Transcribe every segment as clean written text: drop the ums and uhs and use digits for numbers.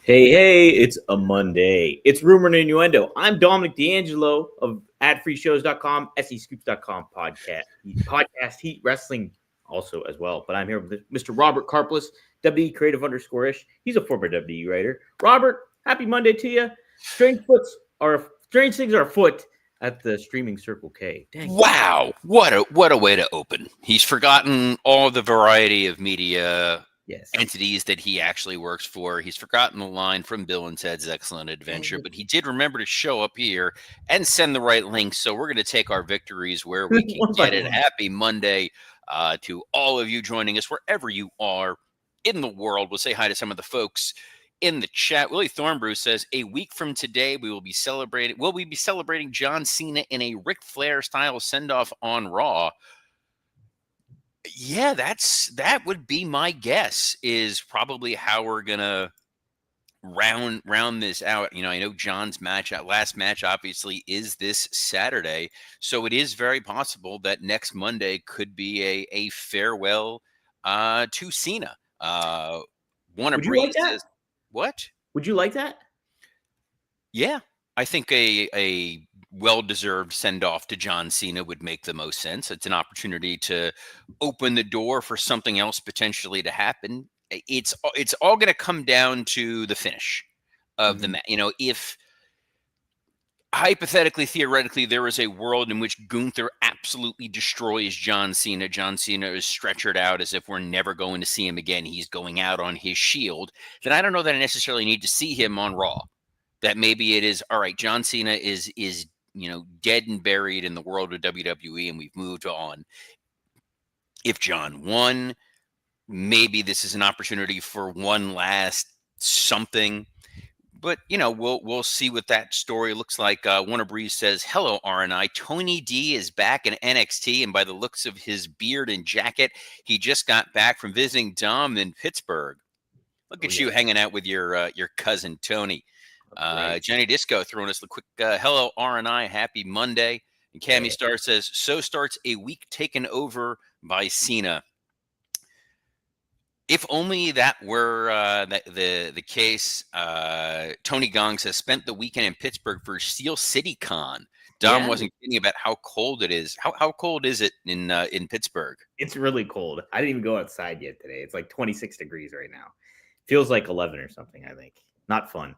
Hey, it's a Monday. It's Rumor and Innuendo. I'm Dominic D'Angelo of adfreeshows.com, scoops.com podcast Heat Wrestling also as well. But I'm here with Mr. Robert Karplus, WWE Creative _ish. He's a former WWE writer. Robert, happy Monday to you. Strange things are afoot at the streaming Circle K. Dang. Wow, what a way to open. He's forgotten all the variety of media entities that he actually works for. He's forgotten the line from Bill and Ted's Excellent Adventure, but he did remember to show up here and send the right links. So we're going to take our victories where we can get it. Happy Monday to all of you joining us wherever you are in the world. We'll say hi to some of the folks in the chat. Willie Thornbrew says, a week from today, will we be celebrating John Cena in a Ric Flair style send-off on Raw? Yeah, that would be my guess, is probably how we're gonna round this out. You know, I know John's last match obviously is this Saturday, so it is very possible that next Monday could be a farewell to Cena. Would you like that? What? Would you like that? Yeah, I think a well-deserved send-off to John Cena would make the most sense. It's an opportunity to open the door for something else potentially to happen. It's all going to come down to the finish of the match. You know, if hypothetically, theoretically, there is a world in which Gunther absolutely destroys John Cena. John Cena is stretchered out as if we're never going to see him again. He's going out on his shield. Then I don't know that I necessarily need to see him on Raw. That maybe it is, all right, John Cena is dead and buried in the world of WWE, and we've moved on. If John won, maybe this is an opportunity for one last something. But, you know, we'll see what that story looks like. Warner Breeze says, hello, RNI. Tony D is back in NXT, and by the looks of his beard and jacket, he just got back from visiting Dom in Pittsburgh. Look at you hanging out with your cousin, Tony. Johnny Disco throwing us a quick hello, RNI. Happy Monday. And Cammy Star says, so starts a week taken over by Cena. If only that were the case. Tony Gong says, spent the weekend in Pittsburgh for Steel City Con. Dom wasn't kidding about how cold it is. How cold is it in Pittsburgh? It's really cold. I didn't even go outside yet today. It's like 26 degrees right now. Feels like 11 or something, I think. Not fun.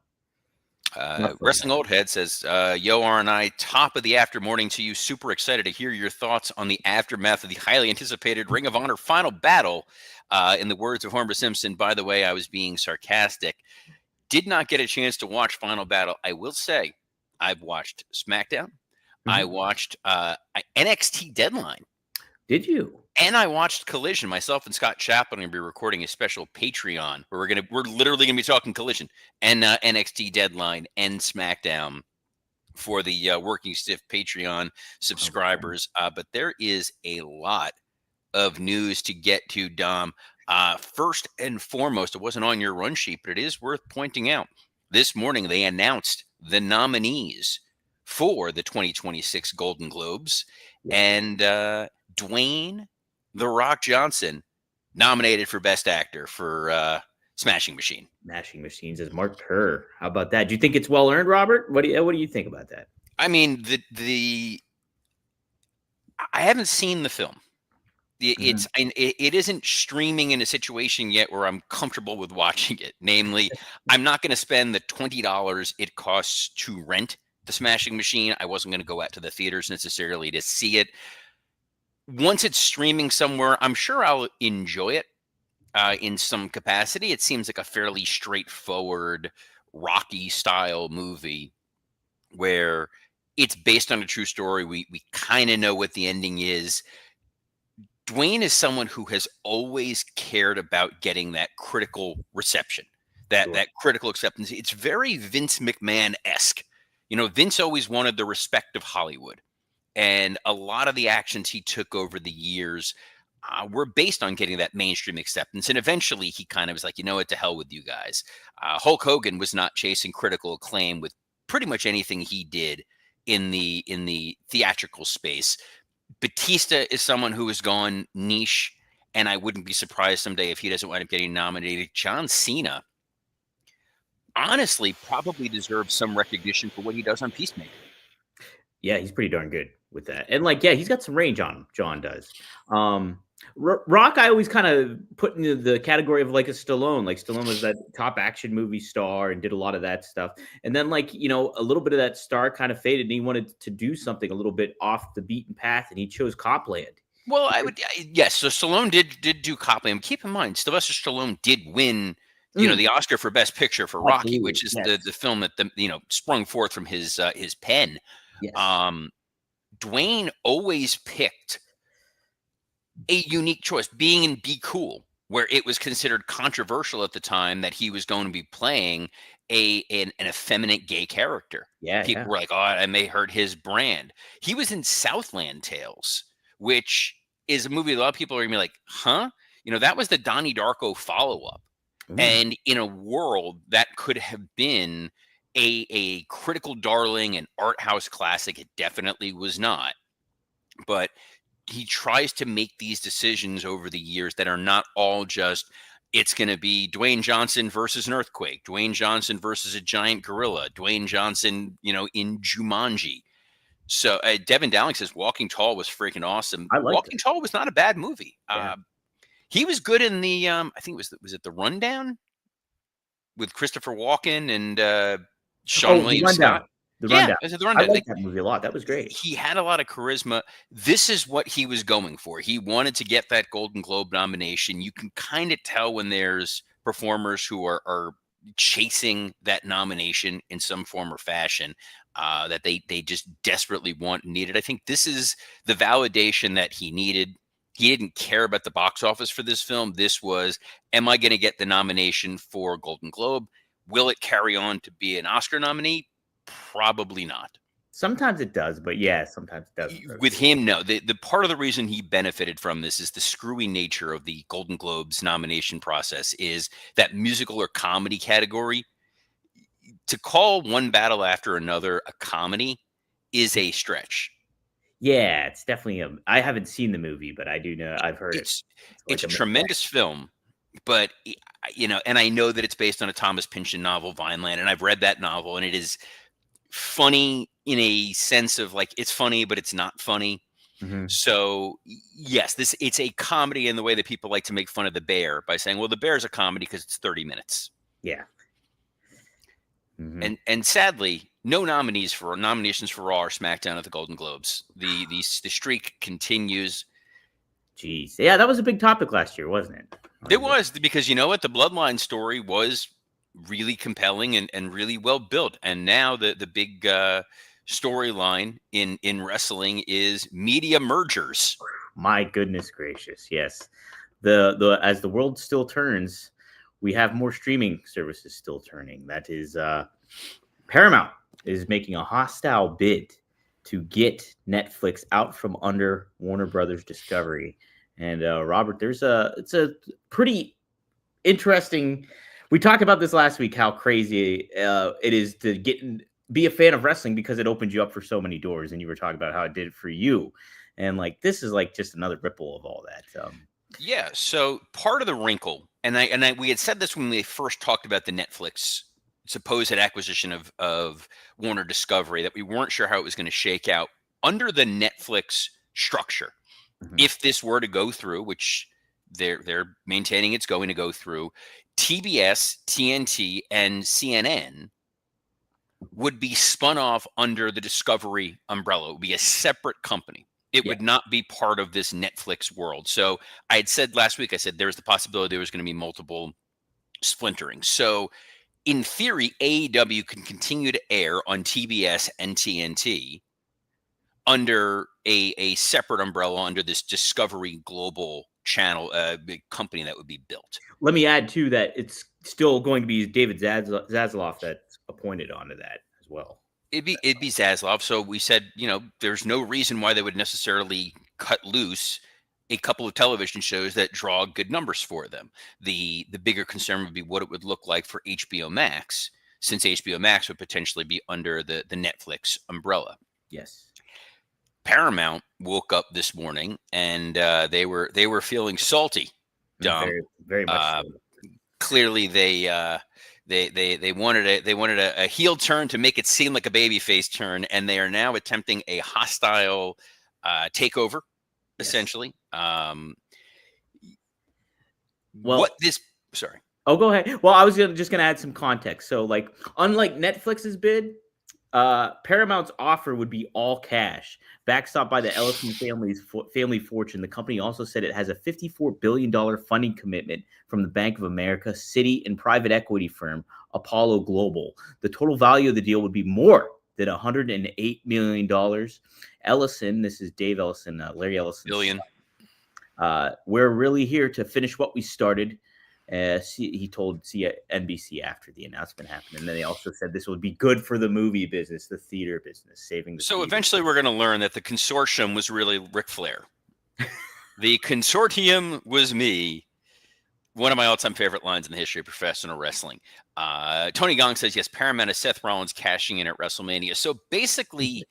Wrestling Old Head says, yo, RNI, top of the after morning to you. Super excited to hear your thoughts on the aftermath of the highly anticipated Ring of Honor final battle. In the words of Homer Simpson, by the way, I was being sarcastic. Did not get a chance to watch Final Battle. I will say I've watched SmackDown. I watched NXT Deadline. Did you? And I watched Collision. Myself and Scott Chaplin are going to be recording a special Patreon where we're literally going to be talking Collision and NXT Deadline and SmackDown for the Working Stiff Patreon subscribers. But there is a lot of news to get to, Dom. First and foremost, it wasn't on your run sheet, but it is worth pointing out. This morning, they announced the nominees for the 2026 Golden Globes. And Dwayne "The Rock" Johnson nominated for Best Actor for Smashing Machine. Smashing Machines is Mark Kerr. How about that? Do you think it's well earned, Robert? What do you think about that? I mean, I haven't seen the film. It isn't streaming in a situation yet where I'm comfortable with watching it. Namely, I'm not going to spend the $20 it costs to rent the Smashing Machine. I wasn't going to go out to the theaters necessarily to see it. Once it's streaming somewhere, I'm sure I'll enjoy it in some capacity. It seems like a fairly straightforward Rocky style movie where it's based on a true story. We kind of know what the ending is. Dwayne is someone who has always cared about getting that critical reception, that critical acceptance. It's very Vince McMahon-esque. You know, Vince always wanted the respect of Hollywood. And a lot of the actions he took over the years were based on getting that mainstream acceptance. And eventually he kind of was like, you know what, to hell with you guys. Hulk Hogan was not chasing critical acclaim with pretty much anything he did in the theatrical space. Batista is someone who has gone niche, and I wouldn't be surprised someday if he doesn't wind up getting nominated. John Cena honestly probably deserves some recognition for what he does on Peacemaker. Yeah, he's pretty darn good with that. And like, yeah, he's got some range on him. John does. Rock, I always kind of put into the category of like a Stallone. Like Stallone was that top action movie star and did a lot of that stuff. And then like, a little bit of that star kind of faded and he wanted to do something a little bit off the beaten path and he chose Copland. Well, yes. So Stallone did do Copland. Keep in mind, Sylvester Stallone did win, the Oscar for Best Picture for Rocky, Absolutely. which is Yes. the film that sprung forth from his pen. Yes. Dwayne always picked a unique choice, being in Be Cool, where it was considered controversial at the time that he was going to be playing an effeminate gay character. Yeah. People were like, "Oh, I may hurt his brand." He was in Southland Tales, which is a movie a lot of people are gonna be like, "Huh?" That was the Donnie Darko follow-up. And in a world that could have been a critical darling, an art house classic, it definitely was not. But he tries to make these decisions over the years that are not all just it's going to be Dwayne Johnson versus an earthquake, Dwayne Johnson versus a giant gorilla, Dwayne Johnson, in Jumanji. So Devin Dowling says Walking Tall was freaking awesome. I liked Walking it. Tall was not a bad movie. Yeah. He was good in the I think was it The Rundown with Christopher Walken and Sean Oh, The William Rundown. Scott. The Yeah, Rundown. it was The I Rundown. like that movie a lot. That was great. He had a lot of charisma. This is what he was going for. He wanted to get that Golden Globe nomination. You can kind of tell when there's performers who are chasing that nomination in some form or fashion, that they just desperately want and need it. I think this is the validation that he needed. He didn't care about the box office for this film. This was, am I going to get the nomination for Golden Globe? Will it carry on to be an Oscar nominee? Probably not. Sometimes it does, but yeah, sometimes it doesn't. With him, no. The part of the reason he benefited from this is the screwy nature of the Golden Globes nomination process is that musical or comedy category. To call one battle after another a comedy is a stretch. Yeah, it's definitely I haven't seen the movie, but I do know I've heard it. It's a tremendous film, but and I know that it's based on a Thomas Pynchon novel, Vineland, and I've read that novel, and it is funny in a sense of like it's funny, but it's not funny. So yes, it's a comedy in the way that people like to make fun of The Bear by saying, well, The Bear is a comedy because it's 30 minutes. Yeah. And sadly, no nominations for Raw or SmackDown at the Golden Globes. The streak continues. Jeez. Yeah, that was a big topic last year, wasn't it? It was, because you know what? The Bloodline story was really compelling and really well built. And now the big storyline in wrestling is media mergers. My goodness gracious. Yes. The as the world still turns, we have more streaming services still turning. That is Paramount is making a hostile bid to get Netflix out from under Warner Brothers Discovery. And Robert, it's a pretty interesting. We talked about this last week, how crazy it is to be a fan of wrestling because it opens you up for so many doors. And you were talking about how it did it for you. And like, this is like just another ripple of all that. Yeah. So part of the wrinkle, and we had said this when we first talked about the Netflix supposed acquisition of Warner Discovery, that we weren't sure how it was going to shake out under the Netflix structure. If this were to go through, which they're maintaining it's going to go through, TBS, TNT, and CNN would be spun off under the Discovery umbrella. It would be a separate company. It would not be part of this Netflix world. So I had said last week, I said there's the possibility there was going to be multiple splintering. So in theory, AEW can continue to air on TBS and TNT under a separate umbrella under this Discovery Global channel, big company that would be built. Let me add too that it's still going to be David Zaslav that's appointed onto that as well. It'd be Zaslav. So we said, there's no reason why they would necessarily cut loose a couple of television shows that draw good numbers for them. The bigger concern would be what it would look like for HBO Max, since HBO Max would potentially be under the Netflix umbrella. Yes. Paramount woke up this morning and they were feeling salty. Dom. Very, very much so. Clearly, they They wanted a heel turn to make it seem like a babyface turn, and they are now attempting a hostile takeover, Yes. essentially. Well, Sorry. Oh, go ahead. Well, I was just gonna add some context. So, like, unlike Netflix's bid, Paramount's offer would be all cash, backstopped by the Ellison family's family fortune. The company also said it has a $54 billion funding commitment from the Bank of America, Citi, and private equity firm Apollo Global. The total value of the deal would be more than $108 million. Ellison, this is Dave Ellison, Larry Ellison. Billion. We're really here to finish what we started. He told NBC after the announcement happened. And then they also said this would be good for the movie business, the theater business, saving the So theater. eventually we're going to learn that the consortium was really Ric Flair. The consortium was me. One of my all-time favorite lines in the history of professional wrestling. Tony Gong says, yes, Paramount is Seth Rollins cashing in at WrestleMania. So basically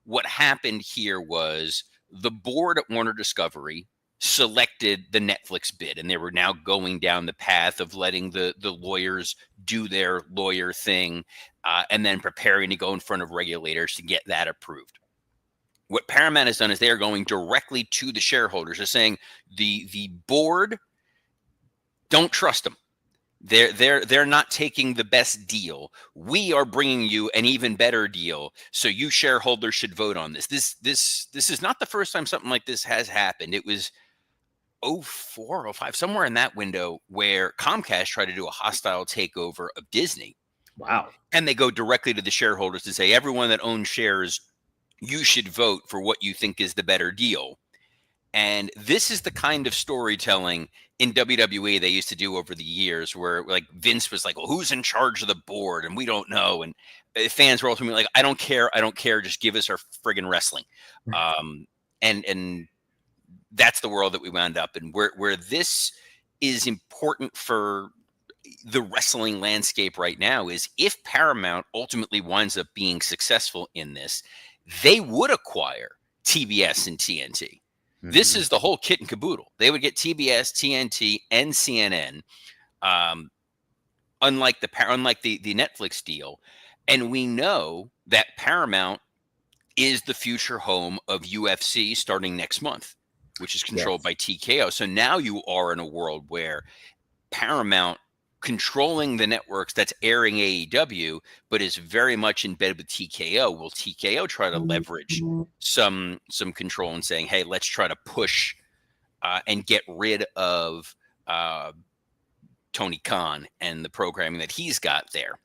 what happened here was the board at Warner Discovery selected the Netflix bid, and they were now going down the path of letting the lawyers do their lawyer thing, and then preparing to go in front of regulators to get that approved. What Paramount has done is they are going directly to the shareholders. They're saying the board, don't trust them. They're not taking the best deal. We are bringing you an even better deal, so you shareholders should vote on this. This is not the first time something like this has happened. It was 04, 05, somewhere in that window where Comcast tried to do a hostile takeover of Disney. Wow. And they go directly to the shareholders to say, everyone that owns shares, you should vote for what you think is the better deal. And this is the kind of storytelling in WWE they used to do over the years where like Vince was like, well, who's in charge of the board? And we don't know. And fans were ultimately like, I don't care. Just give us our friggin' wrestling. And that's the world that we wound up in, where this is important for the wrestling landscape right now is if Paramount ultimately winds up being successful in this, they would acquire TBS and TNT. Mm-hmm. This is the whole kit and caboodle. They would get TBS, TNT, and CNN, unlike the Netflix deal. And we know that Paramount is the future home of UFC starting next month, which is controlled by TKO. So now you are in a world where Paramount controlling the networks that's airing AEW, but is very much in bed with TKO. Will TKO try to leverage some control and saying, hey, let's try to push and get rid of Tony Khan and the programming that he's got there?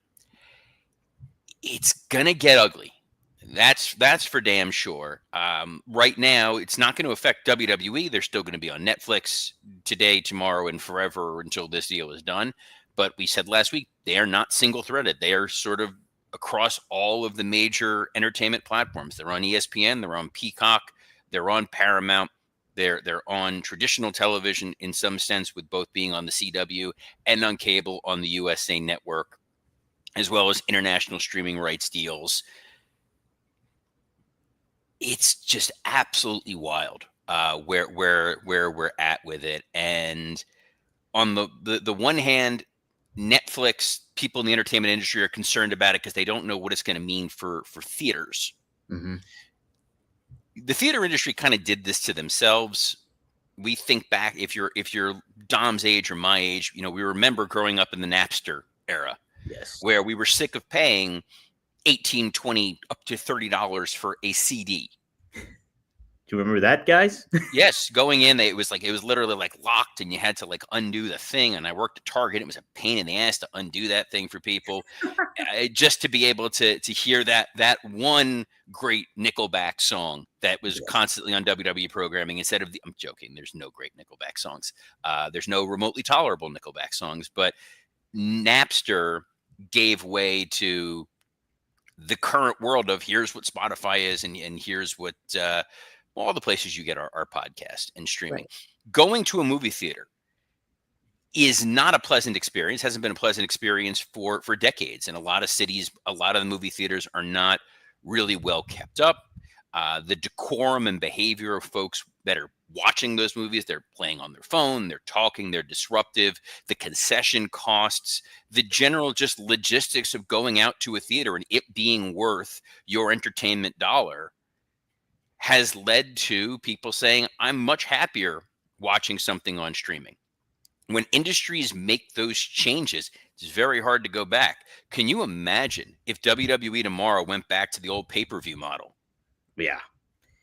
It's going to get ugly. That's for damn sure. Right now, it's not going to affect WWE. They're still going to be on Netflix today, tomorrow, and forever until this deal is done. But we said last week, they are not single-threaded. They are sort of across all of the major entertainment platforms. They're on ESPN. They're on Peacock. They're on Paramount. They're on traditional television in some sense, with both being on the CW and on cable on the USA Network, as well as international streaming rights deals. It's just absolutely wild where we're at with it. And on the one hand, Netflix, people in the entertainment industry are concerned about it because they don't know what it's going to mean for theaters. Mm-hmm. The theater industry kind of did this to themselves. We think back, if you're Dom's age or my age, we remember growing up in the Napster era, where we were sick of paying $18, $20, up to $30 for a CD. Do you remember that, guys? Yes, going in, it was literally like locked, and you had to like undo the thing. And I worked at Target; it was a pain in the ass to undo that thing for people, just to be able to hear that one great Nickelback song that was constantly on WWE programming instead of I'm joking. There's no great Nickelback songs. There's no remotely tolerable Nickelback songs, but Napster gave way to the current world of here's what Spotify is, and here's what all the places you get our podcast and streaming. Right. Going to a movie theater is not a pleasant experience, hasn't been a pleasant experience for decades. In a lot of cities, a lot of the movie theaters are not really well kept up. the decorum and behavior of folks that are watching those movies. They're playing on their phone, they're talking, they're disruptive, the concession costs, the general just logistics of going out to a theater and it being worth your entertainment dollar has led to people saying, I'm much happier watching something on streaming. When industries make those changes, it's very hard to go back. Can you imagine if WWE tomorrow went back to the old pay-per-view model? Yeah.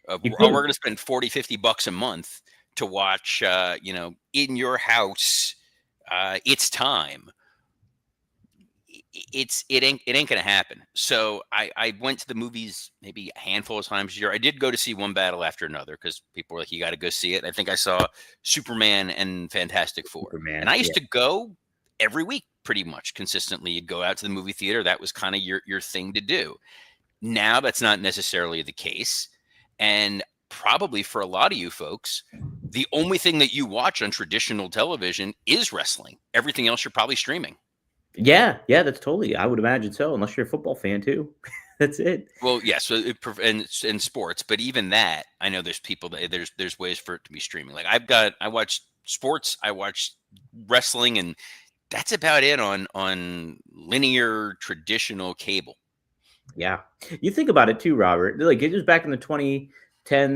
You We're could. going to spend 40, 50 bucks a month to watch, in your house, It's Time. It ain't going to happen. So I went to the movies maybe a handful of times a year. I did go to see one battle after another because people were like, you got to go see it. I think I saw Superman and Fantastic Four. Superman, And I used yeah. to go every week pretty much consistently. You'd go out to the movie theater. That was kind of your thing to do. Now that's not necessarily the case. And probably for a lot of you folks, the only thing that you watch on traditional television is wrestling. Everything else you're probably streaming. Yeah, that's totally. I would imagine so, unless you're a football fan too. That's it. Well, yeah. So in sports, but even that, I know there's people that there's ways for it to be streaming. Like I watch sports, I watch wrestling, and that's about it on linear traditional cable. Yeah. You think about it too, Robert. Like it was back in the 2010s,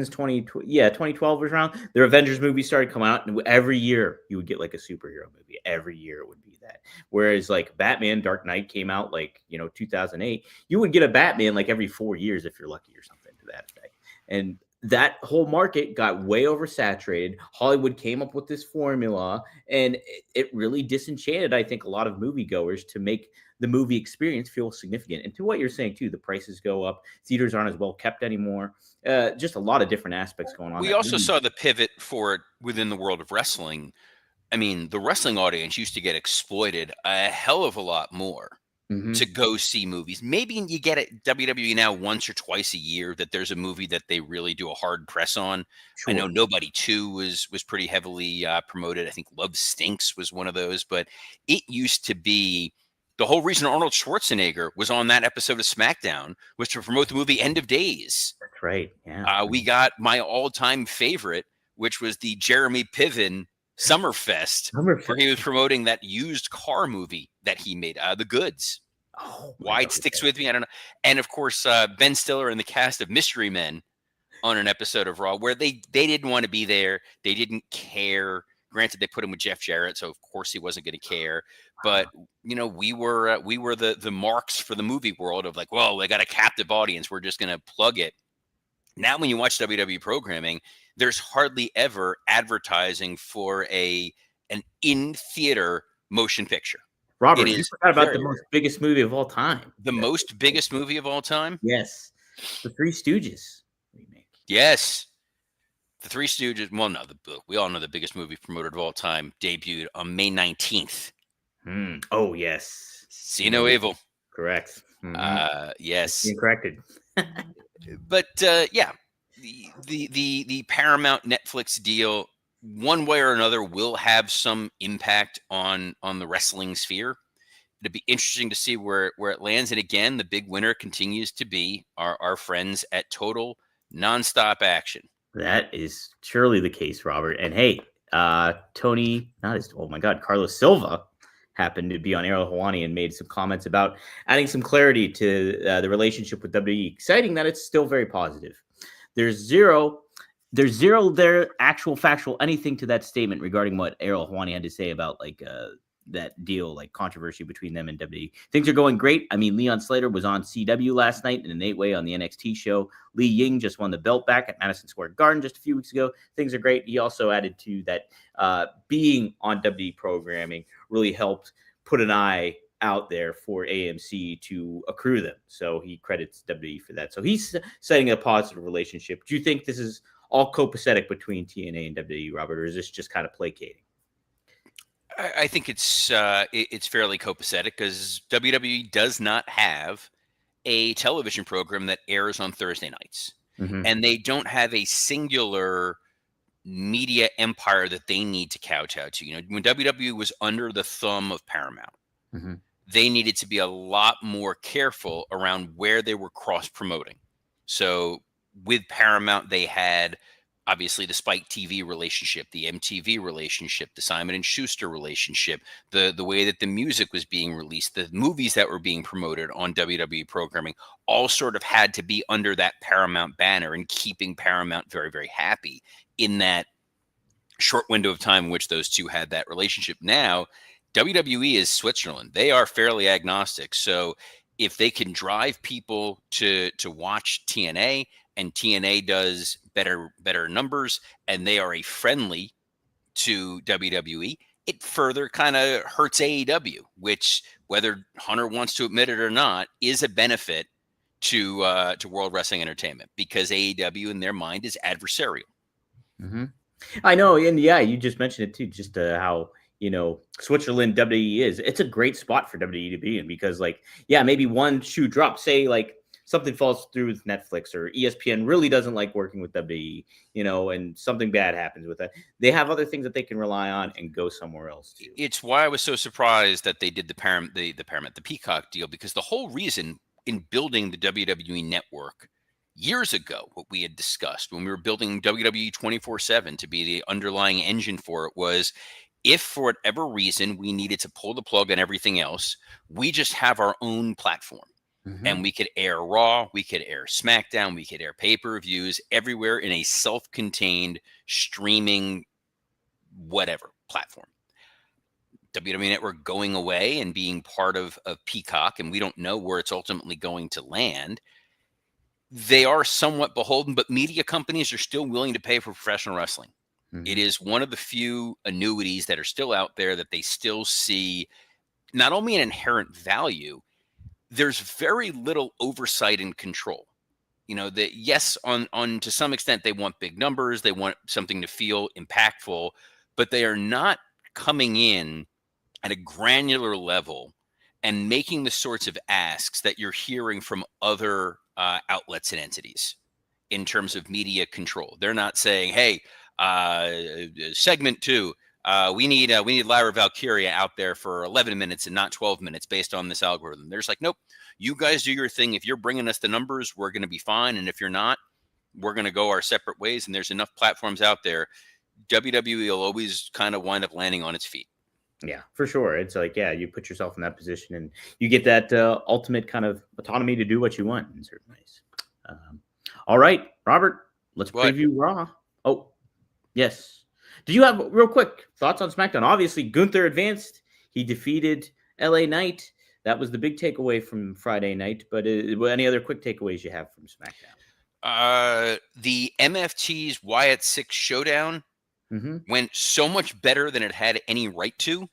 2012 was around. The Avengers movies started coming out, and every year you would get like a superhero movie. Every year it would be that. Whereas like Batman Dark Knight came out like, 2008. You would get a Batman like every 4 years if you're lucky or something to that effect. And that whole market got way oversaturated. Hollywood came up with this formula, and it really disenchanted, I think, a lot of moviegoers to make the movie experience feel significant. And to what you're saying too, the prices go up, theaters aren't as well kept anymore. Just a lot of different aspects going on. We That also really, saw the pivot for it within the world of wrestling. I mean, the wrestling audience used to get exploited a hell of a lot more to Mhm. go see movies. Maybe you get it WWE now once or twice a year that there's a movie that they really do a hard press on. I know Sure. Nobody 2 was pretty heavily promoted. I think Love Stinks was one of those, but it used to be the whole reason Arnold Schwarzenegger was on that episode of SmackDown was to promote the movie End of Days. That's right. Yeah. We got my all-time favorite, which was the Jeremy Piven Summerfest, where he was promoting that used car movie that he made, The Goods. Oh, Why it sticks with me, I don't know. And of course, Ben Stiller and the cast of Mystery Men on an episode of Raw where they didn't want to be there. They didn't care. Granted, they put him with Jeff Jarrett, so of course he wasn't going to care. But we were the marks for the movie world of like, well, they got a captive audience. We're just going to plug it. Now, when you watch WWE programming, there's hardly ever advertising for an in-theater motion picture. Robert, It you is forgot about very the most rare. biggest movie of all time. The most biggest movie of all time? Yes. The Three Stooges remake. Yes. The Three Stooges. Well, no, we all know the biggest movie promoted of all time debuted on May 19th. Oh, yes. See No Evil. Correct. Yes. Being corrected. But yeah, the Paramount Netflix deal, one way or another, will have some impact on the wrestling sphere. It'd be interesting to see where it lands. And again, the big winner continues to be our friends at Total Nonstop Action. That is surely the case, Robert. And hey, oh my God, Carlos Silva happened to be on Ariel Helwani and made some comments about adding some clarity to the relationship with WWE, citing that it's still very positive. There's zero there actual factual anything to that statement regarding what Ariel Helwani had to say about like that deal, like controversy between them and WWE. Things are going great. I mean, Leon Slater was on CW last night in an 8-way on the NXT show. Li Ying just won the belt back at Madison Square Garden just a few weeks ago. Things are great. He also added to that being on WWE programming really helped put an eye out there for AMC to accrue them. So he credits WWE for that. So he's setting a positive relationship. Do you think this is all copacetic between TNA and WWE, Robert, or is this just kind of placating? I think it's fairly copacetic because WWE does not have a television program that airs on Thursday nights, and they don't have a singular media empire that they need to kowtow to. When WWE was under the thumb of Paramount, they needed to be a lot more careful around where they were cross promoting. So with Paramount, they had obviously the Spike TV relationship, the MTV relationship, the Simon and Schuster relationship, the way that the music was being released, the movies that were being promoted on WWE programming, all sort of had to be under that Paramount banner and keeping Paramount very, very happy in that short window of time in which those two had that relationship. Now, WWE is Switzerland. They are fairly agnostic. So if they can drive people to watch TNA, and TNA does better numbers, and they are a friendly to WWE, it further kind of hurts AEW, which, whether Hunter wants to admit it or not, is a benefit to World Wrestling Entertainment, because AEW in their mind is adversarial. Mm-hmm. I know, and yeah, you just mentioned it too, just how Switzerland WWE is. It's a great spot for WWE to be in, because maybe one shoe drops, say something falls through with Netflix, or ESPN really doesn't like working with WWE, and something bad happens with that. They have other things that they can rely on and go somewhere else too. It's why I was so surprised that they did the Peacock deal, because the whole reason in building the WWE network years ago, what we had discussed when we were building WWE 24/7 to be the underlying engine for it, was if for whatever reason we needed to pull the plug on everything else, we just have our own platform. Mm-hmm. And we could air Raw, we could air SmackDown, we could air pay-per-views everywhere in a self-contained streaming whatever platform. WWE Network going away and being part of Peacock, and we don't know where it's ultimately going to land. They are somewhat beholden, but media companies are still willing to pay for professional wrestling. Mm-hmm. It is one of the few annuities that are still out there that they still see not only an inherent value, there's very little oversight and control. That yes, on to some extent, they want big numbers, they want something to feel impactful, but they are not coming in at a granular level and making the sorts of asks that you're hearing from other outlets and entities in terms of media control. They're not saying, hey, segment 2, we need Lyra Valkyria out there for 11 minutes and not 12 minutes based on this algorithm. They're just like, nope, you guys do your thing. If you're bringing us the numbers, we're going to be fine. And if you're not, we're going to go our separate ways. And there's enough platforms out there. WWE will always kind of wind up landing on its feet. Yeah, for sure. It's you put yourself in that position and you get that ultimate kind of autonomy to do what you want in certain ways. All right, Robert, let's preview Raw. Oh, yes. Do you have real quick thoughts on SmackDown? Obviously, Gunther advanced. He defeated LA Knight. That was the big takeaway from Friday night. But any other quick takeaways you have from SmackDown? The MFT's Wyatt 6 showdown went so much better than it had any right to.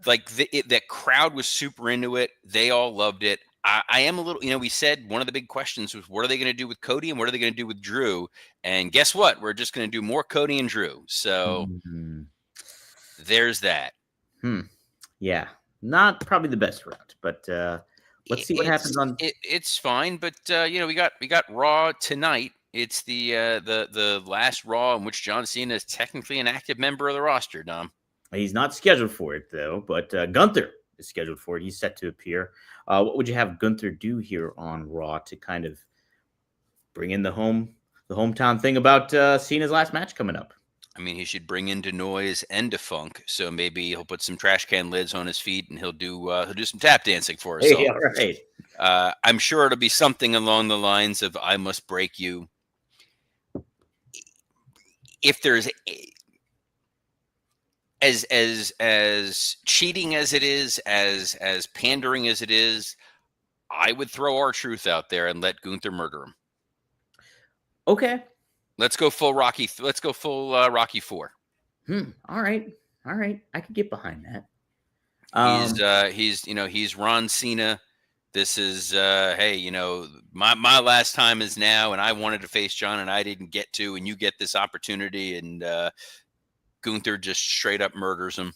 That crowd was super into it. They all loved it. I am a little, we said one of the big questions was, what are they going to do with Cody and what are they going to do with Drew? And guess what? We're just going to do more Cody and Drew. So there's that. Yeah, not probably the best route, but let's see what happens on. It's fine, but we got Raw tonight. It's the last Raw in which John Cena is technically an active member of the roster, Dom. He's not scheduled for it, though, but Gunther is scheduled for it. He's set to appear. What would you have Gunther do here on Raw to kind of bring in the hometown thing about Cena's last match coming up? I mean, he should bring in Denoise and Defunk, so maybe he'll put some trash can lids on his feet and he'll do some tap dancing for us. Hey, all right. I'm sure it'll be something along the lines of "I must break you." If there's as cheating as it is, as pandering as it is, I would throw R-Truth out there and let Gunther murder him. Okay. Let's go full Rocky. Let's go full Rocky 4. All right. I could get behind that. He's Ron Cena. This is hey, my last time is now, and I wanted to face John and I didn't get to, and you get this opportunity, and Gunther just straight up murders him.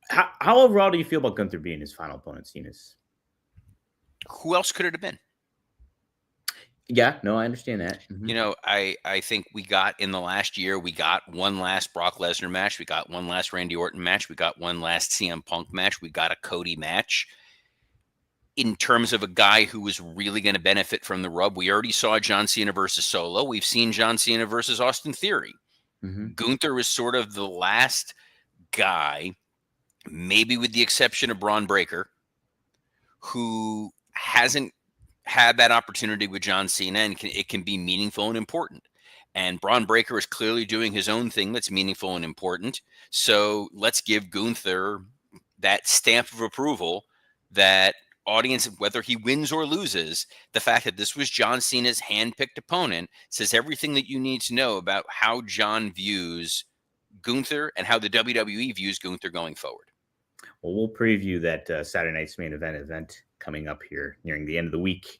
How overall do you feel about Gunther being his final opponent, Cena's? Who else could it have been? Yeah, no, I understand that. I think we got in the last year, we got one last Brock Lesnar match. We got one last Randy Orton match. We got one last CM Punk match. We got a Cody match. in terms of a guy who was really going to benefit from the rub. We already saw John Cena versus Solo. We've seen John Cena versus Austin Theory. Gunther was sort of the last guy, maybe with the exception of Braun Breaker, who hasn't had that opportunity with John Cena, and it can be meaningful and important. And Braun Breaker is clearly doing his own thing that's meaningful and important. So let's give Gunther that stamp of approval that audience, whether he wins or loses, the fact that this was John Cena's handpicked opponent says everything that you need to know about how John views Gunther and how the WWE views Gunther going forward. Well, we'll preview that Saturday night's main event coming up here nearing the end of the week.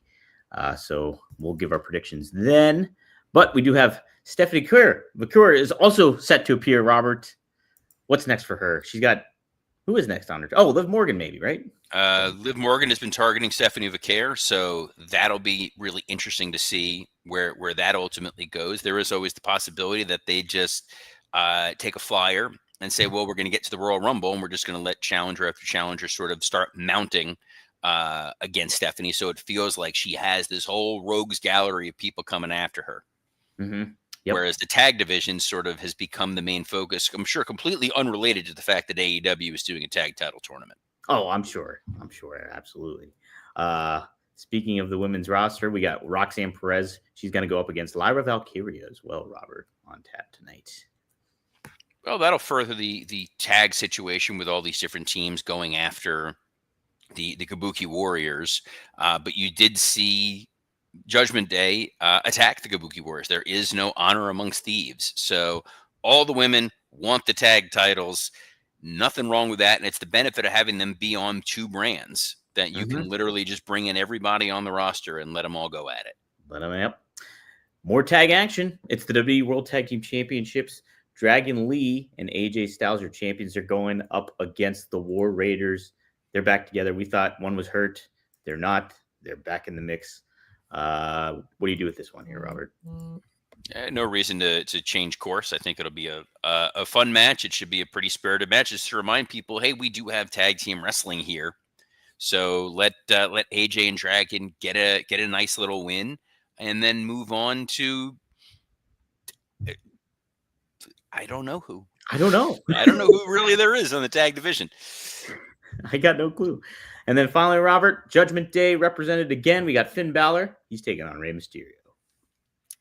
So we'll give our predictions then. But we do have Stephanie McClure is also set to appear, Robert. What's next for her? She's got, who is next on her? Oh, Liv Morgan maybe, right? Liv Morgan has been targeting Stephanie McClure, so that'll be really interesting to see where that ultimately goes. There is always the possibility that they just take a flyer and say, well, we're going to get to the Royal Rumble, and we're just going to let challenger after challenger sort of start mounting against Stephanie. So it feels like she has this whole rogues gallery of people coming after her. Mm-hmm. Yep. Whereas the tag division sort of has become the main focus. I'm sure completely unrelated to the fact that AEW is doing a tag title tournament. Oh, I'm sure. Absolutely. Speaking of the women's roster, we got Roxanne Perez. She's going to go up against Lyra Valkyria as well, Robert, on tap tonight. Well, that'll further the tag situation with all these different teams going after the Kabuki Warriors. But you did see Judgment Day attack the Kabuki Warriors. There is no honor amongst thieves. So all the women want the tag titles. Nothing wrong with that. And it's the benefit of having them be on two brands that you can literally just bring in everybody on the roster and let them all go at it. Let them up. More tag action. It's the WWE World Tag Team Championships. Dragon Lee and AJ Styles, your champions, are going up against the War Raiders. They're back together. We thought one was hurt. They're not. They're back in the mix. What do you do with this one here, Robert? No reason to change course. I think it'll be a fun match. It should be a pretty spirited match. Just to remind people, hey, we do have tag team wrestling here, so let AJ and Dragon get a nice little win, and then move on to I don't know who. I don't know who really there is on the tag division. I got no clue. And then finally, Robert, Judgment Day represented again. We got Finn Balor. He's taking on Rey Mysterio.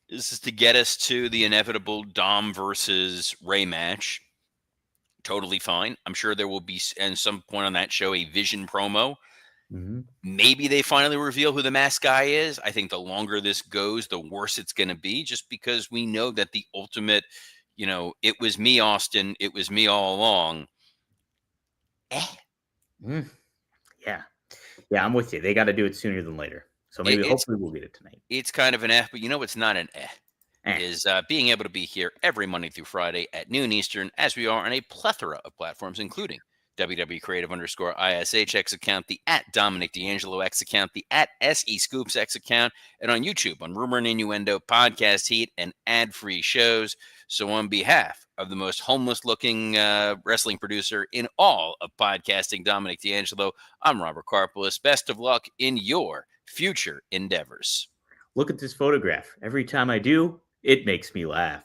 This is to get us to the inevitable Dom versus Rey match. Totally fine. I'm sure there will be, at some point on that show, a Vision promo. Mm-hmm. Maybe they finally reveal who the masked guy is. I think the longer this goes, the worse it's going to be, just because we know that the ultimate, it was me, Austin. It was me all along. Yeah, I'm with you. They got to do it sooner than later. So maybe hopefully we'll get it tonight. It's kind of an F, but it's not an is being able to be here every Monday through Friday at noon Eastern, as we are on a plethora of platforms, including WWE Creative_ISH X account, the @Dominic D'Angelo X account, the @SE Scoops X account, and on YouTube on Rumor and Innuendo, Podcast Heat, and ad-free shows. So on behalf of the most homeless-looking wrestling producer in all of podcasting, Dominic D'Angelo, I'm Robert Karpolis. Best of luck in your future endeavors. Look at this photograph. Every time I do, it makes me laugh.